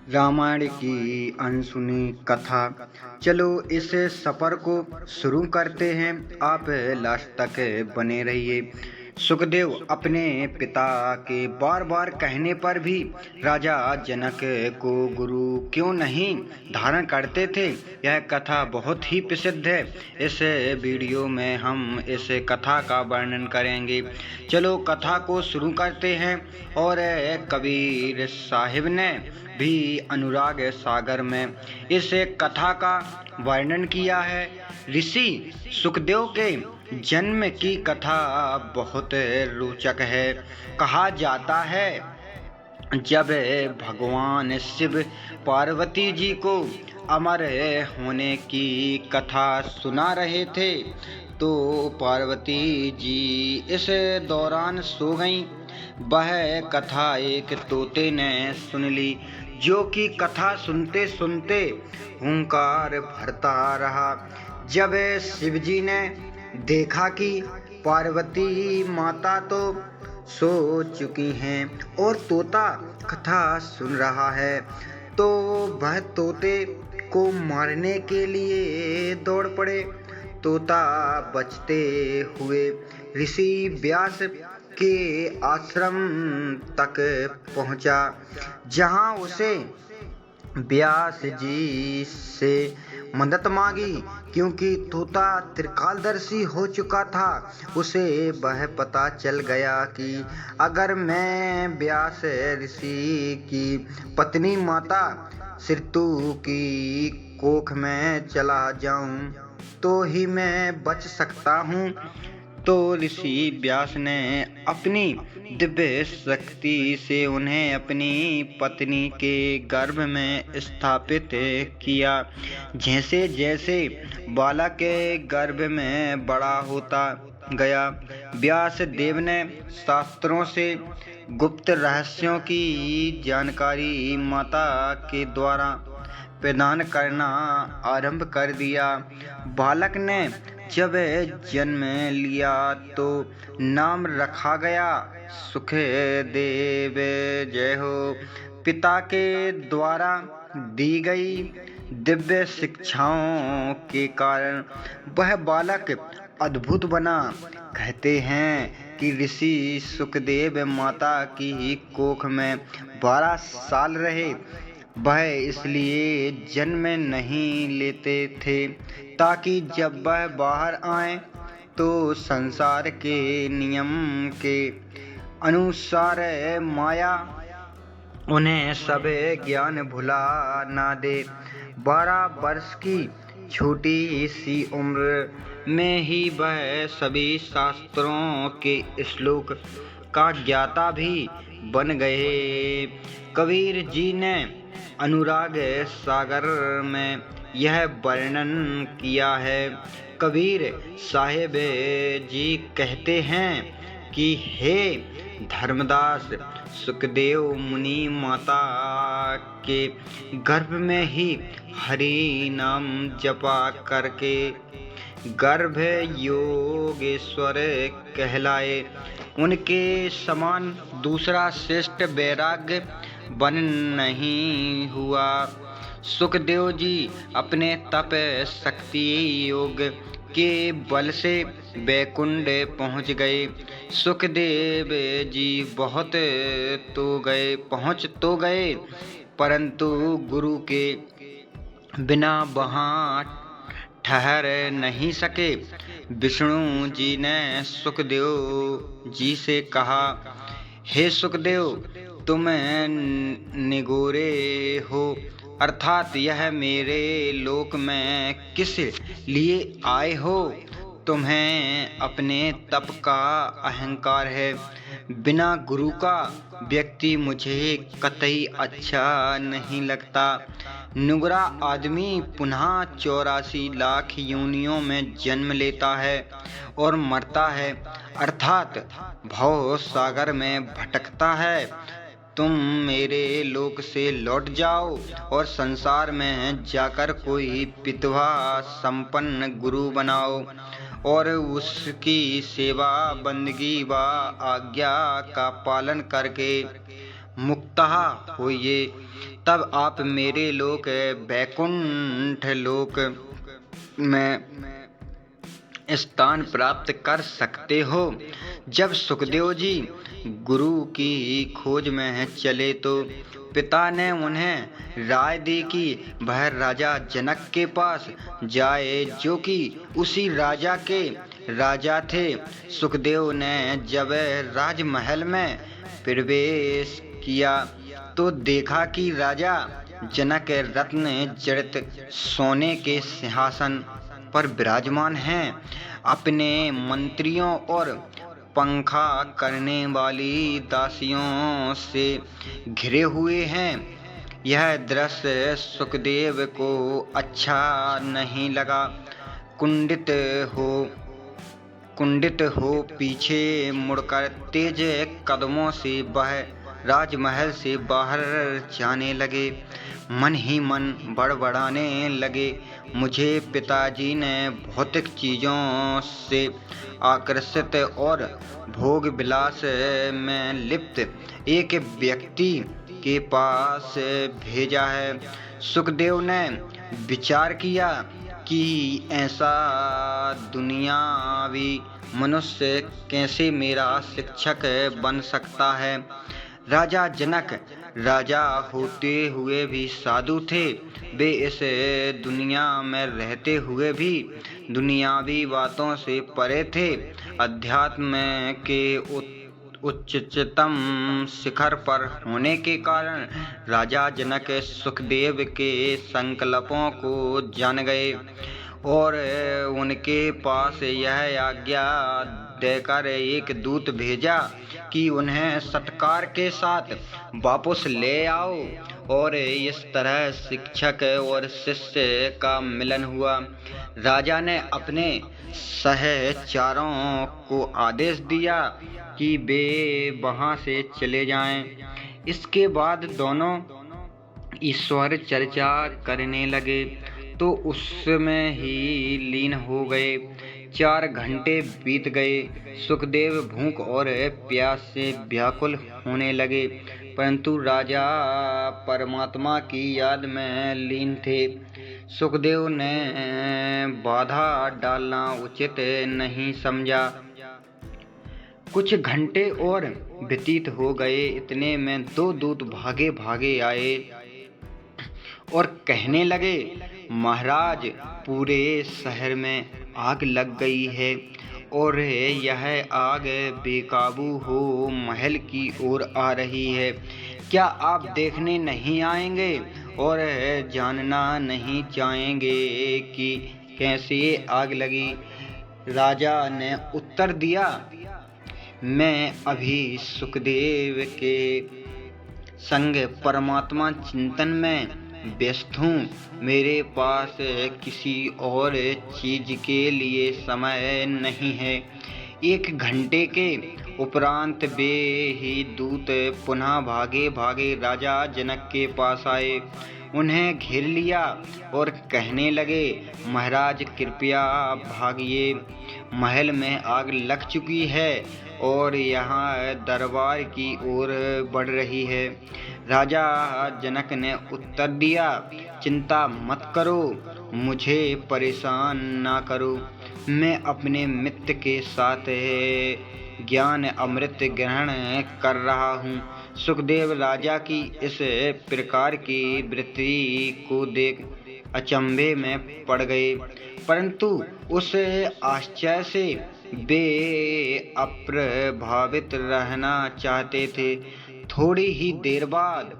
रामायण की अनसुनी कथा। चलो इस सफ़र को शुरू करते हैं। आप लास्ट तक बने रहिए। सुखदेव अपने पिता के बार बार कहने पर भी राजा जनक को गुरु क्यों नहीं धारण करते थे, यह कथा बहुत ही प्रसिद्ध है। इस वीडियो में हम इस कथा का वर्णन करेंगे। चलो कथा को शुरू करते हैं। और कबीर साहिब ने भी अनुराग सागर में इस कथा का वर्णन किया है। ऋषि सुखदेव के जन्म की कथा बहुत रोचक है। कहा जाता है जब भगवान शिव पार्वती जी को अमर होने की कथा सुना रहे थे तो पार्वती जी इस दौरान सो गईं। वह कथा एक तोते ने सुन ली, जो कि कथा सुनते सुनते हुंकार भरता रहा। जब शिवजी ने देखा कि पार्वती माता तो सो चुकी हैं और तोता कथा सुन रहा है, तो वह तोते को मारने के लिए दौड़ पड़े। तोता बचते हुए ऋषि व्यास के आश्रम तक पहुंचा, जहां उसे व्यास जी से मदद मांगी। क्योंकि तोता त्रिकालदर्शी हो चुका था, उसे वह पता चल गया कि अगर मैं व्यास ऋषि की पत्नी माता सिरतु की कोख में चला जाऊं तो ही मैं बच सकता हूँ। तो ऋषि व्यास ने अपनी दिव्य शक्ति से उन्हें अपनी पत्नी के गर्भ में स्थापित किया। जैसे जैसे बालक के गर्भ में बड़ा होता गया, व्यास देव ने शास्त्रों से गुप्त रहस्यों की जानकारी माता के द्वारा प्रदान करना आरंभ कर दिया। बालक ने जब जन्म लिया तो नाम रखा गया सुखदेव। जय हो। पिता के द्वारा दी गई दिव्य शिक्षाओं के कारण वह बालक अद्भुत बना। कहते हैं कि ऋषि सुखदेव माता की कोख में 12 साल रहे। वह इसलिए जन्म नहीं लेते थे ताकि जब वह बाहर आए तो संसार के नियम के अनुसार माया उन्हें सब ज्ञान भुला ना दे। 12 वर्ष की छोटी सी उम्र में ही वह सभी शास्त्रों के श्लोक का ज्ञाता भी बन गए। कबीर जी ने अनुराग सागर में यह वर्णन किया है। कबीर साहिब जी कहते हैं कि हे धर्मदास, सुखदेव मुनि माता के गर्भ में ही हरि नाम जपा करके गर्भ योगेश्वर कहलाए। उनके समान दूसरा श्रेष्ठ वैराग्य बन नहीं हुआ। सुखदेव जी अपने तप शक्ति योग के बल से वैकुंठ पहुँच गए। सुखदेव जी पहुँच तो गए, परंतु गुरु के बिना वहाँ ठहर नहीं सके। विष्णु जी ने सुखदेव जी से कहा, हे सुखदेव, तुम निगोरे हो, अर्थात यह मेरे लोक में किस लिए आए हो? तुम्हें अपने तप का अहंकार है। बिना गुरु का व्यक्ति मुझे कतई अच्छा नहीं लगता। नुगरा आदमी पुनः 84 लाख योनियों में जन्म लेता है और मरता है, अर्थात भव सागर में भटकता है। तुम मेरे लोक से लौट जाओ और संसार में जाकर कोई विधवा संपन्न गुरु बनाओ और उसकी सेवा बंदगी व आज्ञा का पालन करके मुक्तः होइए। तब आप मेरे लोक वैकुंठ लोक में स्थान प्राप्त कर सकते हो। जब सुखदेव जी गुरु की खोज में चले तो पिता ने उन्हें राय दी कि वह राजा जनक के पास जाए, जो कि उसी राजा के राजा थे। सुखदेव ने जब राजमहल में प्रवेश किया तो देखा कि राजा जनक रत्न जड़ित सोने के सिंहासन पर विराजमान हैं, अपने मंत्रियों और पंखा करने वाली दासियों से घिरे हुए हैं। यह दृश्य सुखदेव को अच्छा नहीं लगा। कुंडित हो पीछे मुड़कर तेज कदमों से वह राजमहल से बाहर जाने लगे। मन ही मन बड़बड़ाने लगे, मुझे पिताजी ने भौतिक चीज़ों से आकर्षित और भोग विलास में लिप्त एक व्यक्ति के पास भेजा है। सुखदेव ने विचार किया कि ऐसा दुनियावी मनुष्य कैसे मेरा शिक्षक बन सकता है। राजा जनक राजा होते हुए भी साधु थे। वे इस दुनिया में रहते हुए भी दुनियावी बातों से परे थे। अध्यात्म के उच्चतम शिखर पर होने के कारण राजा जनक सुखदेव के संकल्पों को जान गए और उनके पास यह आज्ञा देकर एक दूत भेजा कि उन्हें सत्कार के साथ वापस ले आओ। और इस तरह शिक्षक और शिष्य का मिलन हुआ। राजा ने अपने सहचरों को आदेश दिया कि वे वहां से चले जाएं। इसके बाद दोनों ईश्वर चर्चा करने लगे तो उसमें ही लीन हो गए। 4 घंटे बीत गए। सुखदेव भूख और प्यास से व्याकुल होने लगे, परंतु राजा परमात्मा की याद में लीन थे। सुखदेव ने बाधा डालना उचित नहीं समझा। कुछ घंटे और व्यतीत हो गए। इतने में 2 दूत भागे भागे आए और कहने लगे, महाराज, पूरे शहर में आग लग गई है और यह आग बेकाबू हो महल की ओर आ रही है। क्या आप देखने नहीं आएंगे और जानना नहीं चाहेंगे कि कैसे आग लगी? राजा ने उत्तर दिया, मैं अभी सुखदेव के संग परमात्मा चिंतन में व्यस्त हूँ। मेरे पास किसी और चीज के लिए समय नहीं है। 1 घंटे के उपरांत वे ही दूत पुनः भागे भागे राजा जनक के पास आए, उन्हें घेर लिया और कहने लगे, महाराज, कृपया भागिए, महल में आग लग चुकी है और यहाँ दरबार की ओर बढ़ रही है। राजा जनक ने उत्तर दिया, चिंता मत करो, मुझे परेशान ना करो। मैं अपने मित्र के साथ ज्ञान अमृत ग्रहण कर रहा हूँ। सुखदेव राजा की इस प्रकार की वृत्ति को देख अचंभे में पड़ गए, परंतु उस आश्चर्य से वे अप्रभावित रहना चाहते थे। थोड़ी ही देर बाद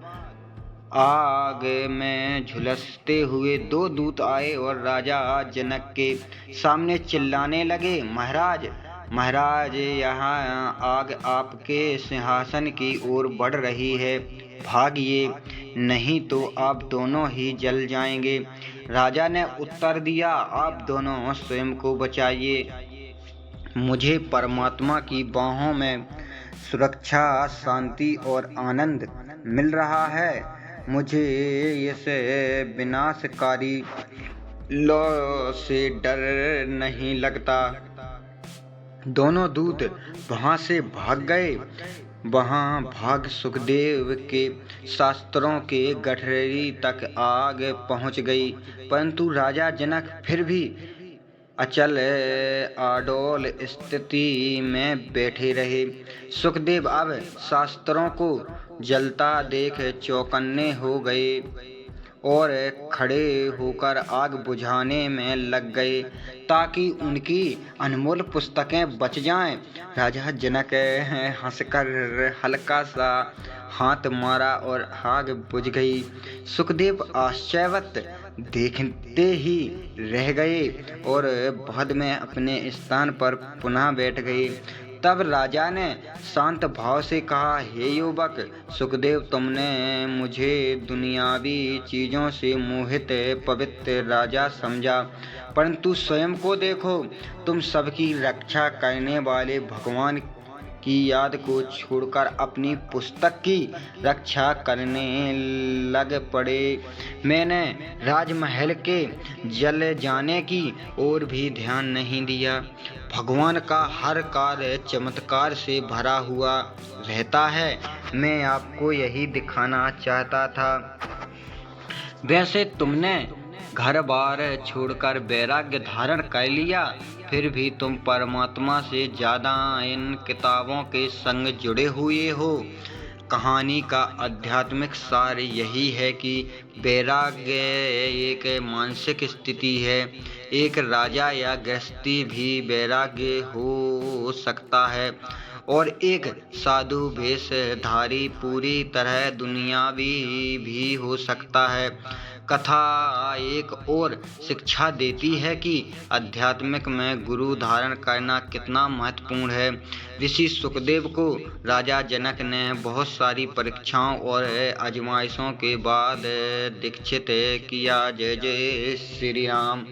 आग में झुलसते हुए 2 दूत आए और राजा जनक के सामने चिल्लाने लगे, महाराज, महाराज, यहाँ आग आपके सिंहासन की ओर बढ़ रही है, भागिए, नहीं तो आप दोनों ही जल जाएंगे। राजा ने उत्तर दिया, आप दोनों स्वयं को बचाइए। मुझे परमात्मा की बाहों में सुरक्षा, शांति और आनंद मिल रहा है। मुझे इस विनाशकारी लौ से डर नहीं लगता। दोनों दूत वहां से भाग गए। वहाँ भाग सुखदेव के शास्त्रों के गठरी तक आग पहुँच गई, परंतु राजा जनक फिर भी अचल अडोल स्थिति में बैठे रहे। सुखदेव अब शास्त्रों को जलता देख चौकन्ने हो गए और खड़े होकर आग बुझाने में लग गए ताकि उनकी अनमोल पुस्तकें बच जाएं। राजा जनक हंसकर हल्का सा हाथ मारा और आग बुझ गई। सुखदेव आश्चर्यवत देखते ही रह गए और बाद में अपने स्थान पर पुनः बैठ गए। तब राजा ने शांत भाव से कहा, हे युवक सुखदेव, तुमने मुझे दुनियावी चीज़ों से मोहित पवित्र राजा समझा, परंतु स्वयं को देखो, तुम सबकी रक्षा करने वाले भगवान की याद को छोड़कर अपनी पुस्तक की रक्षा करने लग पड़े। मैंने राजमहल के जल जाने की ओर भी ध्यान नहीं दिया। भगवान का हर कार्य चमत्कार से भरा हुआ रहता है। मैं आपको यही दिखाना चाहता था। वैसे तुमने घर बार छोड़कर वैराग्य धारण कर लिया, फिर भी तुम परमात्मा से ज़्यादा इन किताबों के संग जुड़े हुए हो। कहानी का आध्यात्मिक सार यही है कि वैराग्य एक मानसिक स्थिति है। एक राजा या गृहस्थी भी वैराग्य हो सकता है और एक साधु वेशधारी पूरी तरह दुनियावी भी हो सकता है। कथा एक और शिक्षा देती है कि आध्यात्मिक में गुरु धारण करना कितना महत्वपूर्ण है। ऋषि सुखदेव को राजा जनक ने बहुत सारी परीक्षाओं और आजमाइशों के बाद दीक्षित किया। जय जय श्री राम।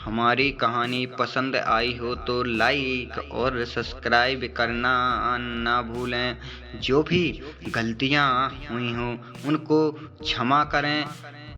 हमारी कहानी पसंद आई हो तो लाइक और सब्सक्राइब करना ना भूलें। जो भी गलतियाँ हुई हों उनको क्षमा करें।